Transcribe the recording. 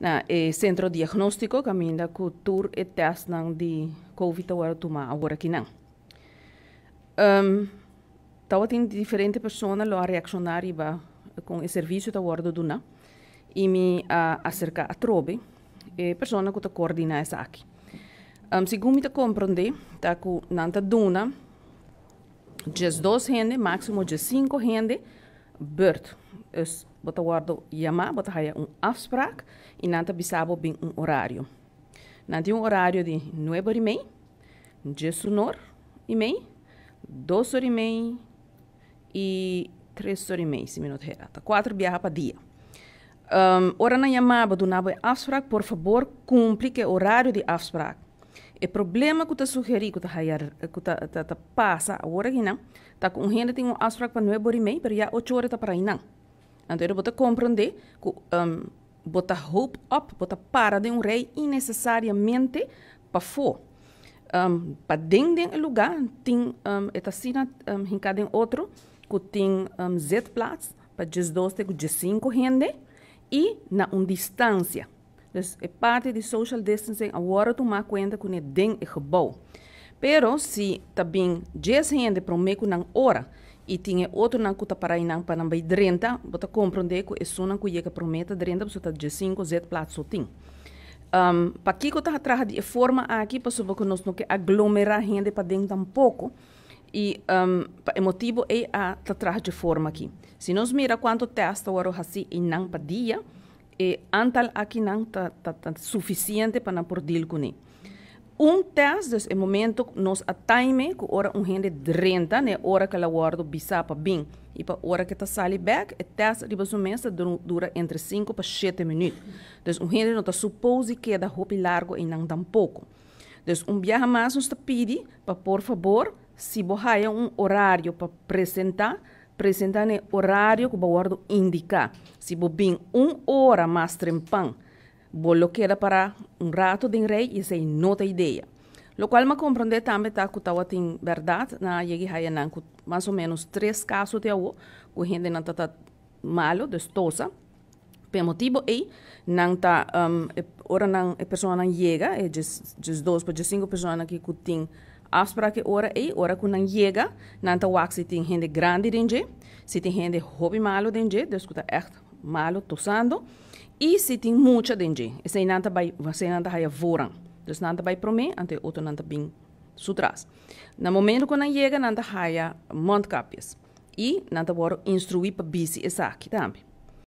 na centro diagnóstico caminda ku tour e test nang di COVID agora tuma agora aqui não. Tawa tem diferente pessoas lo a reaccionar iba com o serviço da guarda duna e me acerca a trobe e pessoa que ta coordina essa aqui. Segundo me ta compreender, tá ku nanta duna just 2 gente, máximo just 5 gente, beurt. Dus bota guarda yama, bota haya afspraak e nanta bisabo bem horário. Nanta horário de 9h30, 10h30, 12h30 e 3h30, se minutos era. 4 viaja para dia. Ora na yama, do nabo afspraak, por favor, cumpre que horário de afspraak. O problema que eu sugeri, que eu passa agora aqui não, tá com gente tem afspraak para 9h30, mas já 8 horas para aí não. Então, eu vou compreender que bota hope up, bota para de rei innecessariamente para fora. Para dentro do lugar, tem etacina em cada outro, que tem Z-plaats, para 12 e 5 gente, e na distância. Dus é parte de social distancing, agora tomar conta que é dentro do gebouw. Pero, se também 10 gente para meio na hora, e tinha outro na kuta para inang para nambai 30, bota compreender que é uma que chega prometa 30, você tá de 5 Z platos só tem. Para que eu tá atrás de forma aqui para saber que nós não que aglomerar gente para dentro tampouco e o motivo é a atrás de forma aqui. Se nós mira quanto testa agora assim inang para dia, e antal aqui não tá suficiente para não por deal com ele. Teste, dus, momento nos a time, que ora gente 30, né, hora que ela guarda bisa para bem, e para hora que tá sali back, o teste de basumesta dura entre 5 para 7 minutos. Dus, gente não tá supose que da roupa largo e não tampouco. Dus, viaja mais nos pede, para por favor, se você horário para apresentar né, horário que o guarda indicar. Se você bem 1 hora mais trempão, bolo queda para rato de rei e sem nota ideia. Lo qual me compreende também tá que tawa tem verdade na yegi haya nan mais ou menos 3 casos de awo que gente não tá malo destosa. Por motivo é não tá ora não a pessoa não chega é just 2 para 5 pessoas que tem afspraak ora que não chega não tá wax se tem gente grande dentro se tem gente hobby malo dentro dus que tá echt malo tosando. E se tem muita dentro, você não vai voar. Dus não vai para mim, ante outro não bem sutras. No momento que não chega, não vai mondkapjes. E não vai instruir para bici essa aqui também.